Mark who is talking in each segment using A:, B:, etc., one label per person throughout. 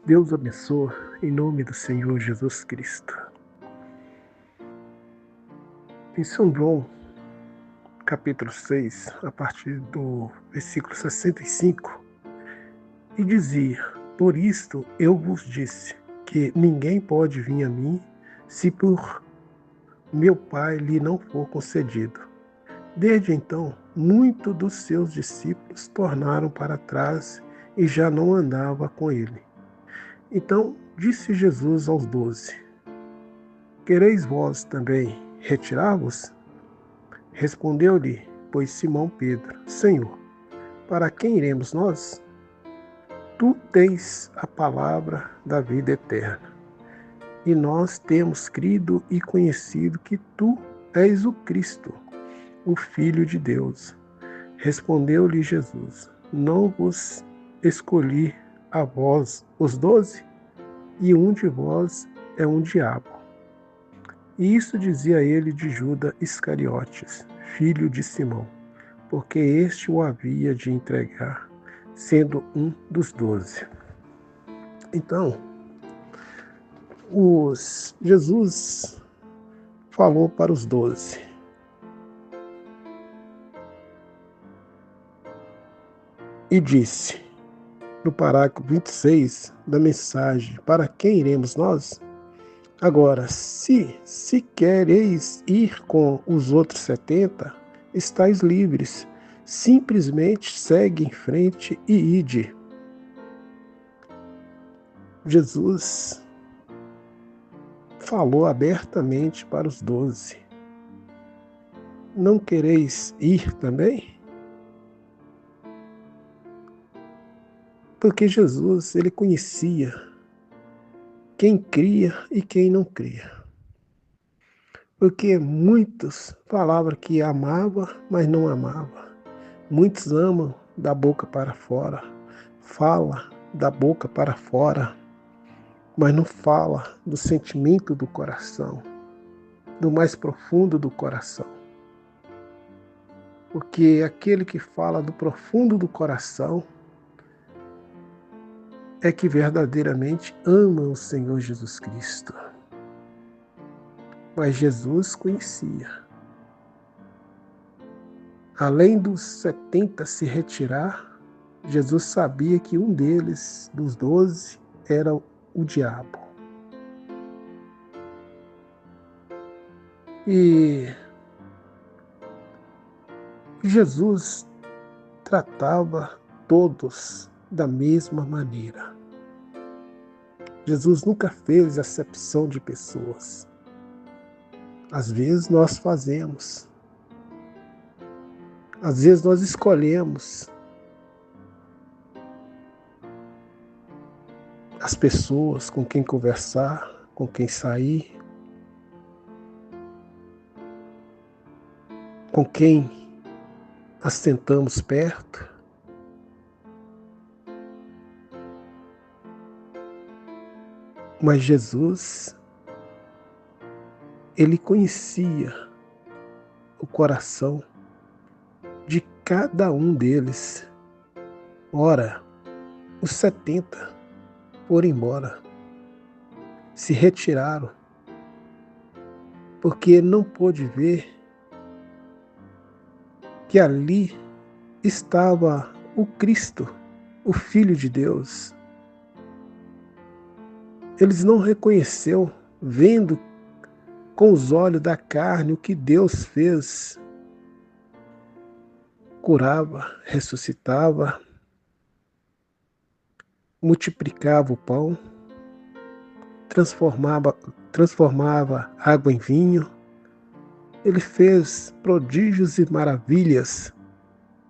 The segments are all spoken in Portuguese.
A: Deus abençoe, em nome do Senhor Jesus Cristo. Em São João, capítulo 6, a partir do versículo 65, e dizia: Por isto eu vos disse, que ninguém pode vir a mim, se por meu Pai lhe não for concedido. Desde então, muitos dos seus discípulos tornaram para trás e já não andava com ele. Então disse Jesus aos 12: Quereis vós também retirar-vos? Respondeu-lhe, pois, Simão Pedro: Senhor, para quem iremos nós? Tu tens a palavra da vida eterna. E nós temos crido e conhecido que tu és o Cristo, o Filho de Deus. Respondeu-lhe Jesus: Não vos escolhi a vós os 12? E um de vós é um diabo. E isso dizia ele de Judas Iscariotes, filho de Simão, porque este o havia de entregar, sendo um dos 12. Então, Jesus falou para os 12. E disse, no parágrafo 26 da mensagem: Para quem iremos nós? Agora, se quereis ir com os outros 70, estáis livres. Simplesmente segue em frente e ide. Jesus falou abertamente para os 12. Não quereis ir também? Porque Jesus, ele conhecia quem cria e quem não cria. Porque muitos falavam que amava, mas não amava. Muitos amam da boca para fora, fala da boca para fora, mas não fala do sentimento do coração, do mais profundo do coração. Porque aquele que fala do profundo do coração é que verdadeiramente ama o Senhor Jesus Cristo. Mas Jesus conhecia. Além dos 70 se retirar, Jesus sabia que um deles, dos 12, era o diabo. E Jesus tratava todos da mesma maneira. Jesus nunca fez acepção de pessoas. Às vezes nós fazemos. Às vezes nós escolhemos as pessoas com quem conversar, com quem sair, com quem as sentamos perto. Mas Jesus, ele conhecia o coração de cada um deles. Ora, os 70 foram embora, se retiraram, porque não pôde ver que ali estava o Cristo, o Filho de Deus. Eles não reconheceu, vendo com os olhos da carne o que Deus fez. Curava, ressuscitava, multiplicava o pão, transformava água em vinho. Ele fez prodígios e maravilhas,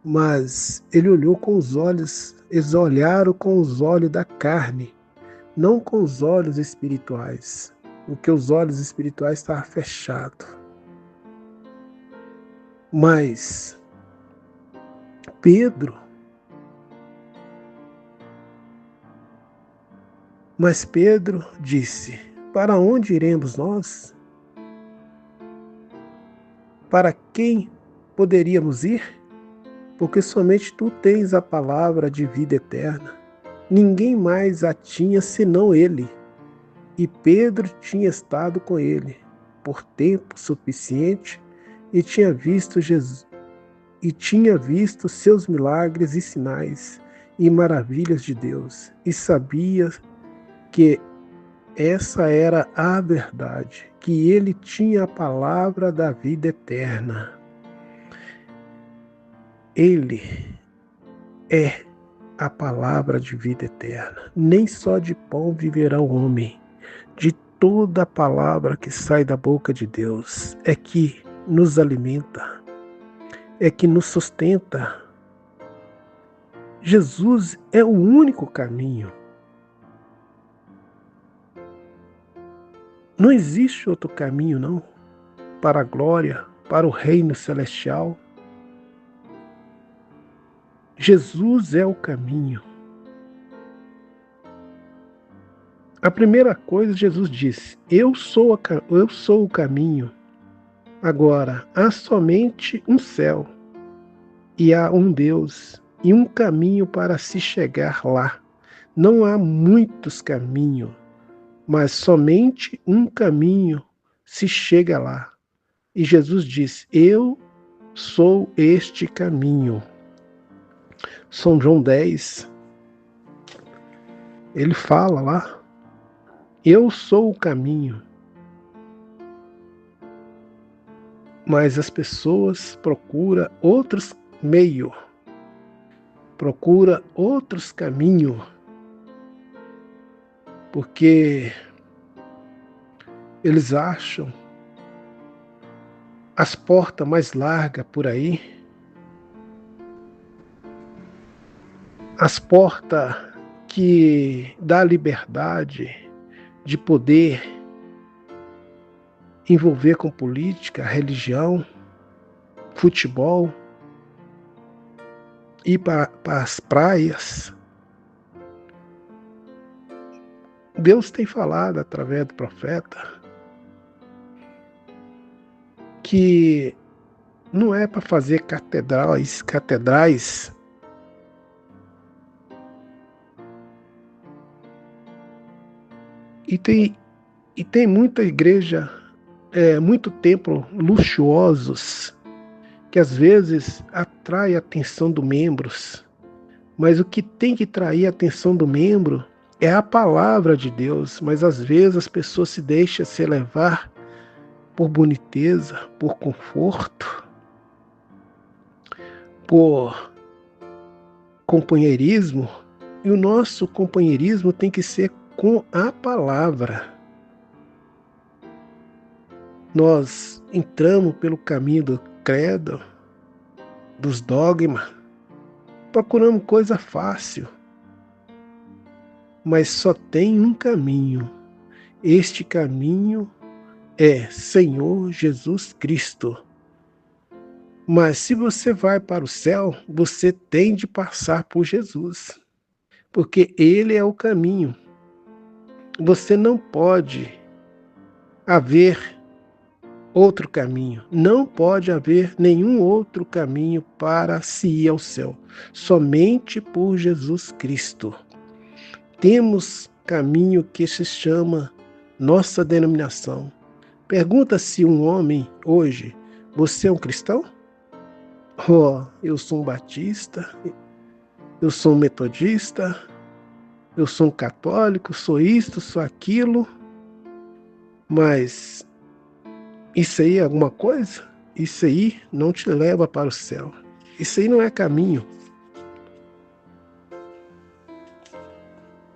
A: mas ele olhou com os olhos, eles olharam com os olhos da carne, não com os olhos espirituais, porque os olhos espirituais estavam fechados. Mas Pedro disse: Para onde iremos nós? Para quem poderíamos ir? Porque somente tu tens a palavra de vida eterna. Ninguém mais a tinha senão ele, e Pedro tinha estado com ele por tempo suficiente e tinha visto Jesus e tinha visto seus milagres e sinais e maravilhas de Deus, e sabia que essa era a verdade, que ele tinha a palavra da vida eterna. Ele é a palavra de vida eterna. Nem só de pão viverá o homem, de toda a palavra que sai da boca de Deus é que nos alimenta, é que nos sustenta. Jesus é o único caminho. Não existe outro caminho, não, para a glória, para o reino celestial. Jesus é o caminho. A primeira coisa, Jesus disse: eu sou o caminho. Agora, há somente um céu, e há um Deus, e um caminho para se chegar lá. Não há muitos caminhos, mas somente um caminho se chega lá. E Jesus disse: eu sou este caminho. São João 10, ele fala lá: eu sou o caminho. Mas as pessoas procuram outros meios, procuram outros caminhos, porque eles acham as portas mais largas por aí, as portas que dá liberdade de poder envolver com política, religião, futebol, ir para as praias. Deus tem falado através do profeta que não é para fazer catedrais e tem muita igreja, muito templo luxuosos que às vezes atrai a atenção dos membros, mas o que tem que atrair a atenção do membro é a palavra de Deus, mas às vezes as pessoas se deixam se levar por boniteza, por conforto, por companheirismo, e o nosso companheirismo tem que ser com a palavra. Nós entramos pelo caminho do credo, dos dogmas, procuramos coisa fácil, mas só tem um caminho. Este caminho é Senhor Jesus Cristo. Mas se você vai para o céu, você tem de passar por Jesus, porque Ele é o caminho. Você não pode haver outro caminho. Não pode haver nenhum outro caminho para se ir ao céu. Somente por Jesus Cristo. Temos caminho que se chama nossa denominação. Pergunta-se um homem hoje: você é um cristão? Oh, eu sou um batista, eu sou um metodista, eu sou um católico, sou isto, sou aquilo, mas isso aí é alguma coisa? Isso aí não te leva para o céu. Isso aí não é caminho.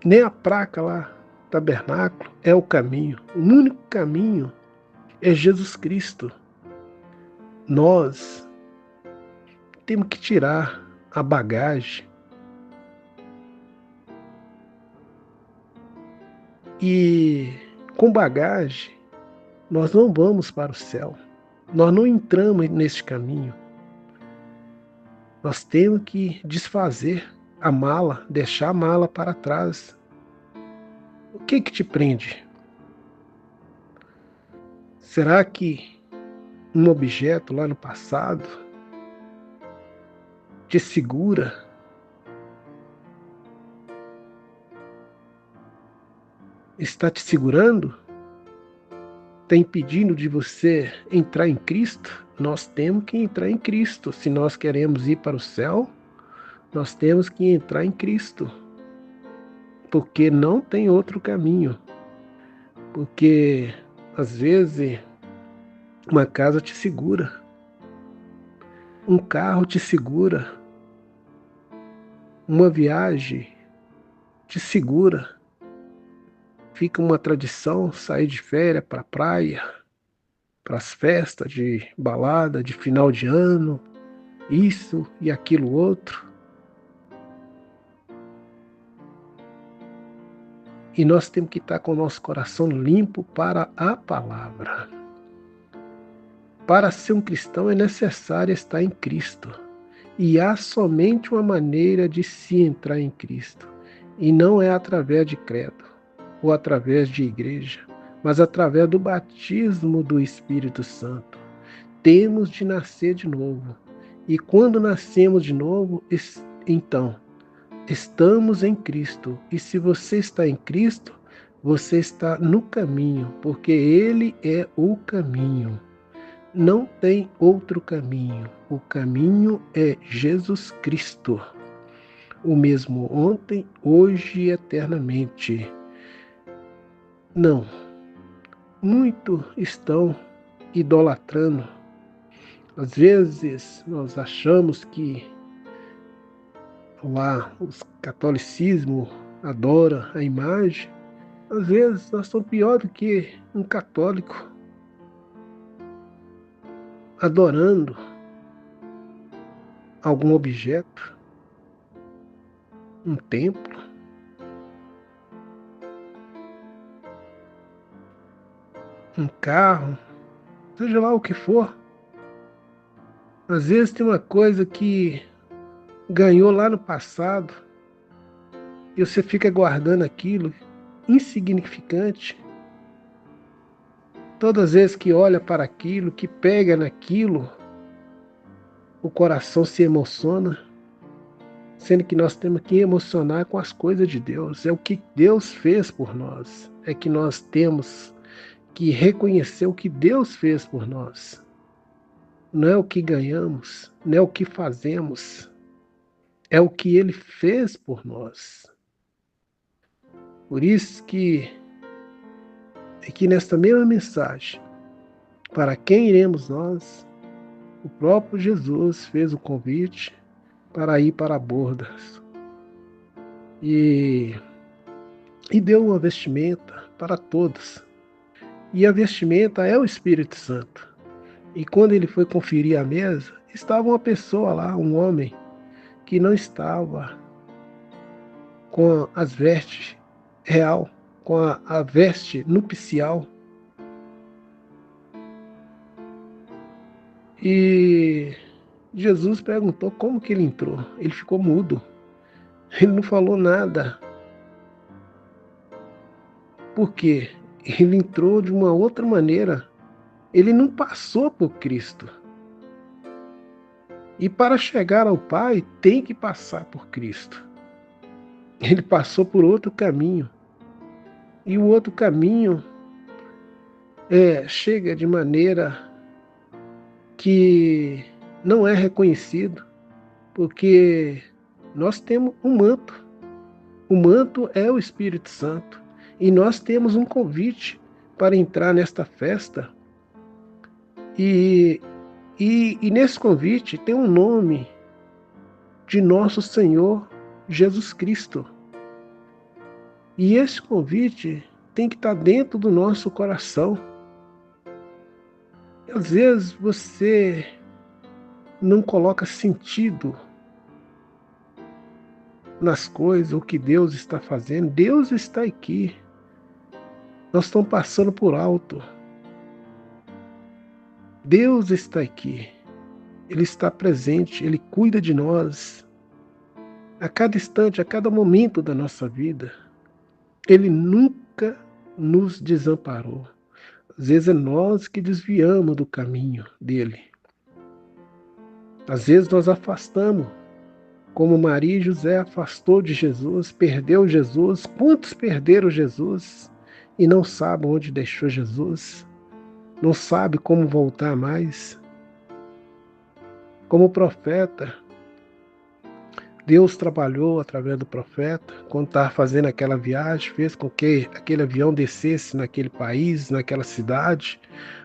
A: Nem a placa lá, tabernáculo, é o caminho. O único caminho é Jesus Cristo. Nós temos que tirar a bagagem e com bagagem nós não vamos para o céu. Nós não entramos nesse caminho. Nós temos que desfazer a mala, deixar a mala para trás. O que te prende? Será que um objeto lá no passado te segura? está te segurando? Está impedindo de você entrar em Cristo? Nós temos que entrar em Cristo. Se nós queremos ir para o céu, nós temos que entrar em Cristo. Porque não tem outro caminho. Porque, às vezes, uma casa te segura. Um carro te segura. Uma viagem te segura. Fica uma tradição sair de férias para a praia, para as festas de balada, de final de ano, isso e aquilo outro. E nós temos que estar com o nosso coração limpo para a palavra. Para ser um cristão é necessário estar em Cristo. E há somente uma maneira de se entrar em Cristo. E não é através de credo ou através de igreja, mas através do batismo do Espírito Santo. Temos de nascer de novo. E quando nascemos de novo, então, estamos em Cristo. E se você está em Cristo, você está no caminho, porque Ele é o caminho. Não tem outro caminho. O caminho é Jesus Cristo. O mesmo ontem, hoje e eternamente. Não. Muitos estão idolatrando. Às vezes nós achamos que lá o catolicismo adora a imagem. Às vezes nós somos pior do que um católico adorando algum objeto, um templo, um carro, seja lá o que for. Às vezes tem uma coisa que ganhou lá no passado e você fica guardando aquilo, insignificante. Todas as vezes que olha para aquilo, que pega naquilo, o coração se emociona, sendo que nós temos que emocionar com as coisas de Deus. É o que Deus fez por nós. É que nós temos que reconhecer o que Deus fez por nós. Não é o que ganhamos, não é o que fazemos, é o que Ele fez por nós. Por isso que aqui nesta mesma mensagem, para quem iremos nós, o próprio Jesus fez o convite para ir para bordas e deu uma vestimenta para todos. E a vestimenta é o Espírito Santo. E quando ele foi conferir a mesa, estava uma pessoa lá, um homem, que não estava com as vestes real, com a veste nupcial. E Jesus perguntou como que ele entrou. Ele ficou mudo. Ele não falou nada. Por quê? Ele entrou de uma outra maneira. Ele não passou por Cristo. E para chegar ao Pai, tem que passar por Cristo. Ele passou por outro caminho. E o outro caminho chega de maneira que não é reconhecido, porque nós temos um manto. O manto é o Espírito Santo. E nós temos um convite para entrar nesta festa. E nesse convite tem um nome de nosso Senhor Jesus Cristo. E esse convite tem que estar dentro do nosso coração. Às vezes você não coloca sentido nas coisas, o que Deus está fazendo. Deus está aqui. Nós estamos passando por alto. Deus está aqui. Ele está presente. Ele cuida de nós. A cada instante, a cada momento da nossa vida. Ele nunca nos desamparou. Às vezes é nós que desviamos do caminho dele. Às vezes nós afastamos, como Maria e José afastou de Jesus, perdeu Jesus. Quantos perderam Jesus? e não sabe onde deixou Jesus, não sabe como voltar mais. Como profeta, Deus trabalhou através do profeta, quando estava fazendo aquela viagem, fez com que aquele avião descesse naquele país, naquela cidade,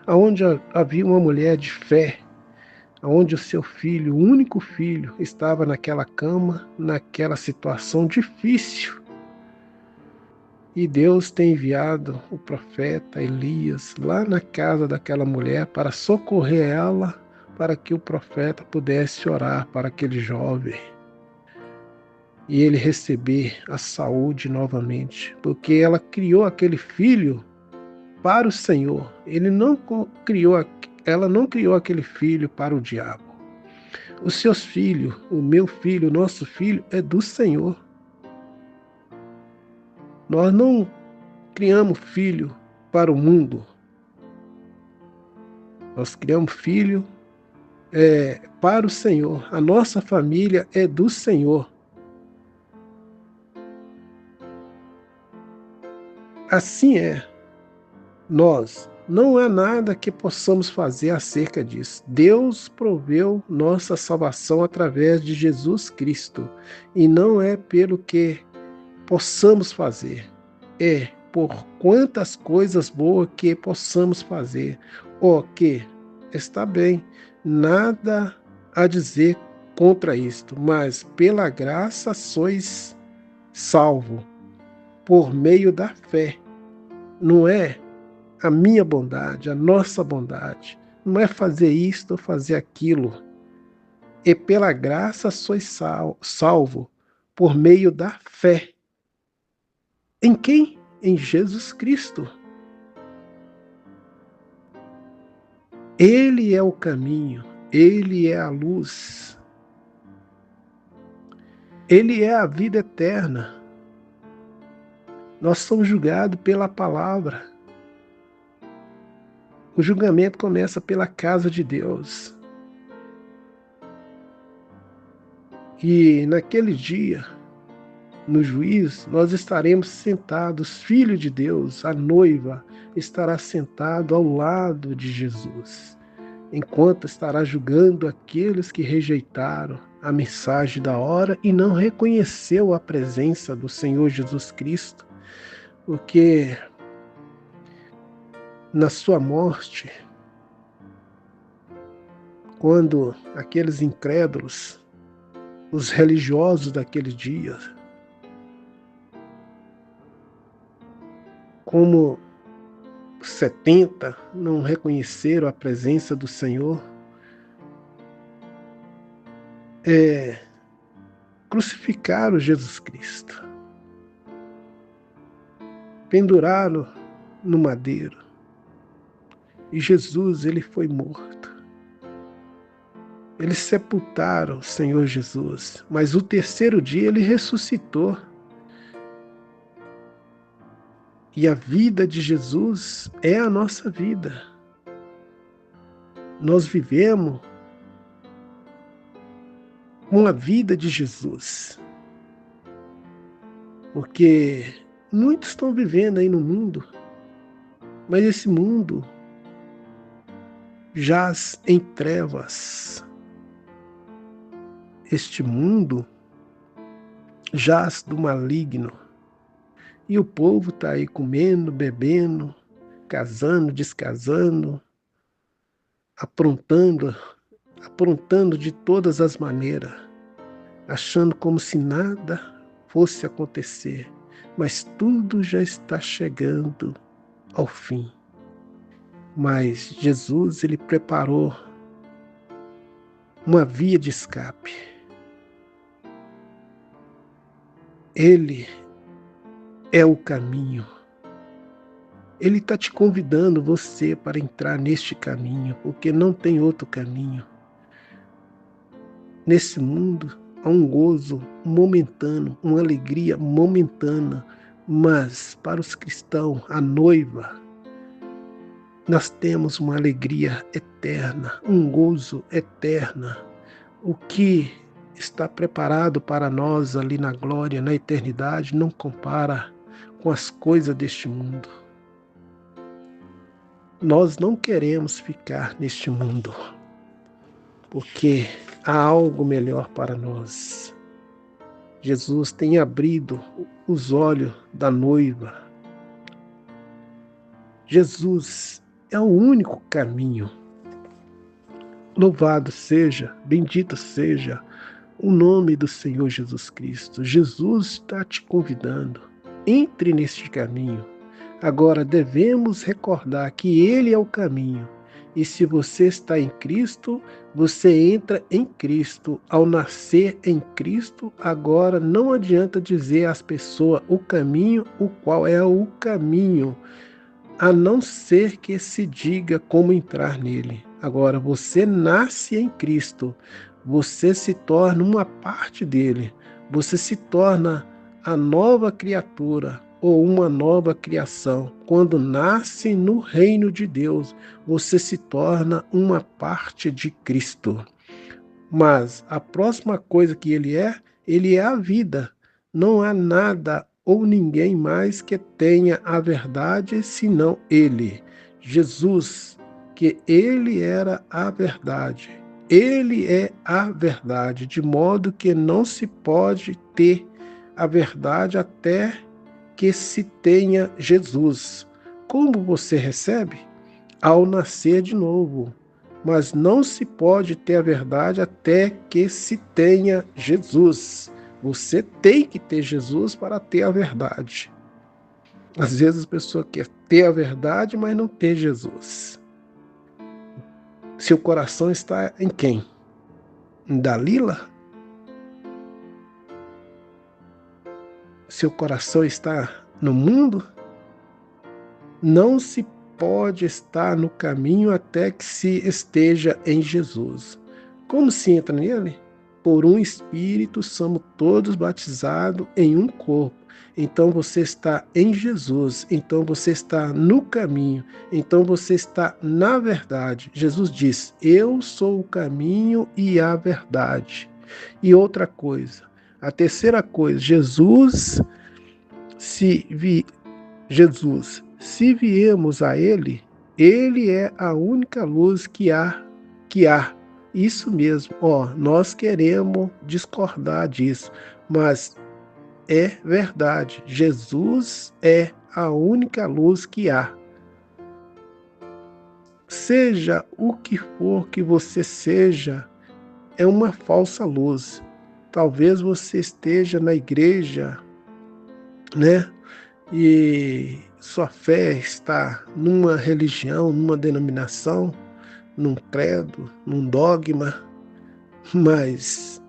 A: onde havia uma mulher de fé, onde o seu filho, o único filho, estava naquela cama, naquela situação difícil. E Deus tem enviado o profeta Elias lá na casa daquela mulher para socorrer ela, para que o profeta pudesse orar para aquele jovem e ele receber a saúde novamente, porque ela criou aquele filho para o Senhor. Ela não criou aquele filho para o diabo. Os seus filhos, o meu filho, o nosso filho é do Senhor. Nós não criamos filho para o mundo. Nós criamos filho para o Senhor. A nossa família é do Senhor. Assim é. Nós, não há nada que possamos fazer acerca disso. Deus proveu nossa salvação através de Jesus Cristo. E não é pelo que possamos fazer. É por quantas coisas boas que possamos fazer. Ok, está bem. Nada a dizer contra isto. Mas pela graça sois salvo. Por meio da fé. Não é a minha bondade, a nossa bondade. Não é fazer isto ou fazer aquilo. E pela graça sois salvo por meio da fé. Em quem? Em Jesus Cristo. Ele é o caminho, Ele é a luz. Ele é a vida eterna. Nós somos julgados pela palavra. O julgamento começa pela casa de Deus. E naquele dia, no juízo, nós estaremos sentados, filho de Deus, a noiva estará sentado ao lado de Jesus, enquanto estará julgando aqueles que rejeitaram a mensagem da hora e não reconheceu a presença do Senhor Jesus Cristo, porque na sua morte, quando aqueles incrédulos, os religiosos daquele dia, como 70 não reconheceram a presença do Senhor, crucificaram Jesus Cristo, penduraram no madeiro, e Jesus, ele foi morto. Eles sepultaram o Senhor Jesus, mas o terceiro dia ele ressuscitou. E a vida de Jesus é a nossa vida. Nós vivemos com a vida de Jesus. Porque muitos estão vivendo aí no mundo, mas esse mundo jaz em trevas. Este mundo jaz do maligno. E o povo está aí comendo, bebendo, casando, descasando, aprontando de todas as maneiras, achando como se nada fosse acontecer, mas tudo já está chegando ao fim. Mas Jesus, ele preparou uma via de escape. Ele é o caminho. Ele está te convidando você para entrar neste caminho, porque não tem outro caminho. Nesse mundo há um gozo momentâneo, uma alegria momentânea, mas para os cristãos, a noiva, nós temos uma alegria eterna, um gozo eterno. O que está preparado para nós ali na glória, na eternidade, não compara com as coisas deste mundo. Nós não queremos ficar neste mundo, porque há algo melhor para nós. Jesus tem abrido os olhos da noiva. Jesus é o único caminho. Louvado seja, bendito seja o nome do Senhor Jesus Cristo. Jesus está te convidando. Entre neste caminho. Agora devemos recordar que Ele é o caminho. E se você está em Cristo, você entra em Cristo. Ao nascer em Cristo, agora não adianta dizer às pessoas o caminho, o qual é o caminho, a não ser que se diga como entrar nele. Agora, você nasce em Cristo, você se torna uma parte dele, você se torna a nova criatura ou uma nova criação. Quando nasce no reino de Deus, você se torna uma parte de Cristo. Mas a próxima coisa que ele é a vida. Não há nada ou ninguém mais que tenha a verdade senão ele. Jesus, que ele era a verdade. Ele é a verdade, de modo que não se pode ter a verdade até que se tenha Jesus. Como você recebe? Ao nascer de novo. Mas não se pode ter a verdade até que se tenha Jesus. Você tem que ter Jesus para ter a verdade. Às vezes a pessoa quer ter a verdade, mas não ter Jesus. Seu coração está em quem? Em Dalila? Seu coração está no mundo? Não se pode estar no caminho até que se esteja em Jesus. Como se entra nele? Por um Espírito somos todos batizados em um corpo. Então você está em Jesus, então você está no caminho, então você está na verdade. Jesus diz: eu sou o caminho e a verdade. E outra coisa, a terceira coisa, Jesus, se viemos a Ele, Ele é a única luz que há. Isso mesmo, nós queremos discordar disso, mas é verdade. Jesus é a única luz que há. Seja o que for que você seja, é uma falsa luz. Talvez você esteja na igreja, né? E sua fé está numa religião, numa denominação, num credo, num dogma, mas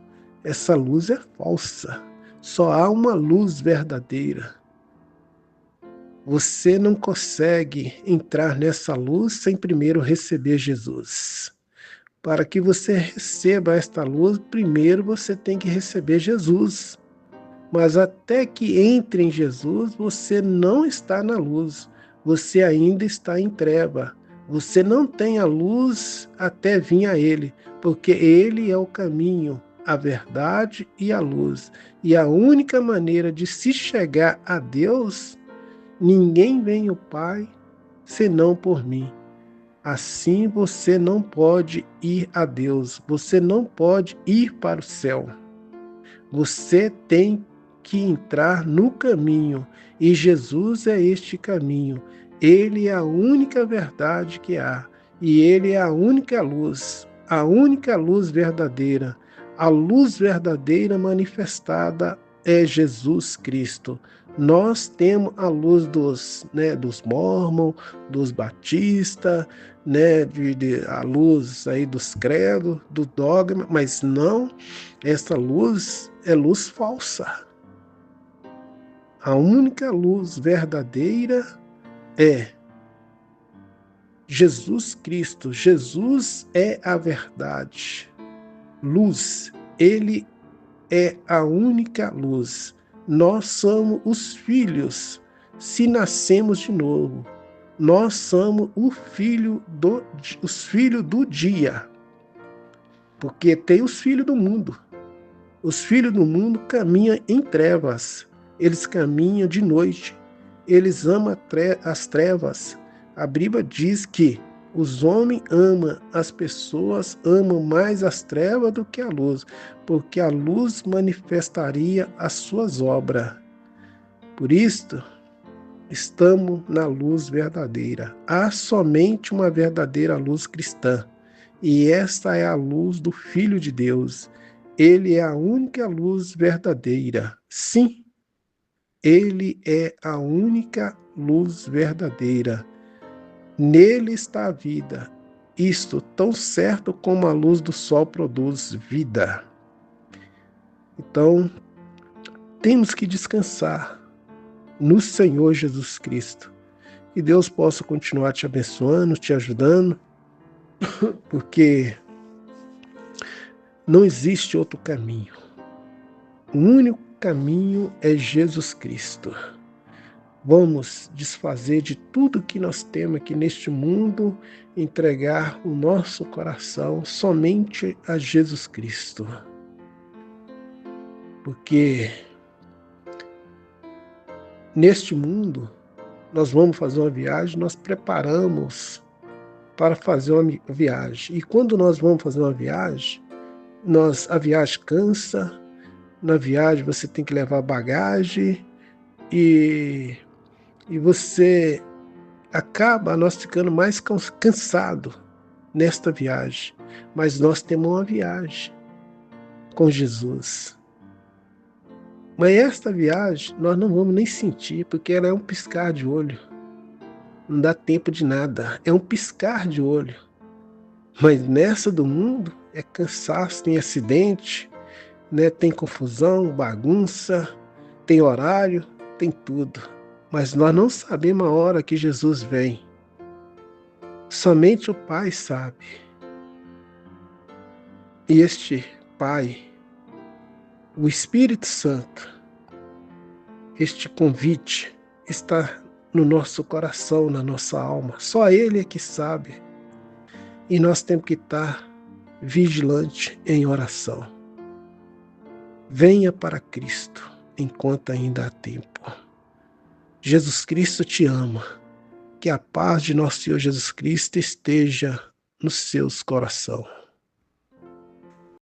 A: essa luz é falsa. Só há uma luz verdadeira. Você não consegue entrar nessa luz sem primeiro receber Jesus. Para que você receba esta luz, primeiro você tem que receber Jesus. Mas até que entre em Jesus, você não está na luz. Você ainda está em treva. Você não tem a luz até vir a Ele, porque Ele é o caminho, a verdade e a luz. E a única maneira de se chegar a Deus, ninguém vem ao Pai senão por mim. Assim você não pode ir a Deus, você não pode ir para o céu. Você tem que entrar no caminho, e Jesus é este caminho. Ele é a única verdade que há, e Ele é a única luz verdadeira. A luz verdadeira manifestada é Jesus Cristo. Nós temos a luz dos mormons, dos batistas, a luz aí dos credos, do dogma, mas não, essa luz é luz falsa. A única luz verdadeira é Jesus Cristo. Jesus é a verdade. Luz, Ele é a única luz. Nós somos os filhos, se nascemos de novo. Nós somos os filhos do dia. Porque tem os filhos do mundo. Os filhos do mundo caminham em trevas. Eles caminham de noite. Eles amam as trevas. A Bíblia diz que os homens amam, as pessoas amam mais as trevas do que a luz, porque a luz manifestaria as suas obras. Por isto, estamos na luz verdadeira. Há somente uma verdadeira luz cristã, e esta é a luz do Filho de Deus. Ele é a única luz verdadeira. Sim, ele é a única luz verdadeira. Nele está a vida, isto tão certo como a luz do sol produz vida. Então, temos que descansar no Senhor Jesus Cristo. Que Deus possa continuar te abençoando, te ajudando, porque não existe outro caminho. O único caminho é Jesus Cristo. Vamos desfazer de tudo que nós temos aqui neste mundo, entregar o nosso coração somente a Jesus Cristo. Porque neste mundo, nós vamos fazer uma viagem, nós preparamos para fazer uma viagem. E quando nós vamos fazer uma viagem, a viagem cansa, na viagem você tem que levar bagagem e você acaba nós ficando mais cansado nesta viagem. Mas nós temos uma viagem com Jesus. Mas esta viagem nós não vamos nem sentir, porque ela é um piscar de olho. Não dá tempo de nada, é um piscar de olho. Mas nessa do mundo é cansaço, tem acidente, né? Tem confusão, bagunça, tem horário, tem tudo. Mas nós não sabemos a hora que Jesus vem. Somente o Pai sabe. E este Pai, o Espírito Santo, este convite está no nosso coração, na nossa alma. Só Ele é que sabe. E nós temos que estar vigilante em oração. Venha para Cristo enquanto ainda há tempo. Jesus Cristo te ama. Que a paz de nosso Senhor Jesus Cristo esteja nos seus corações.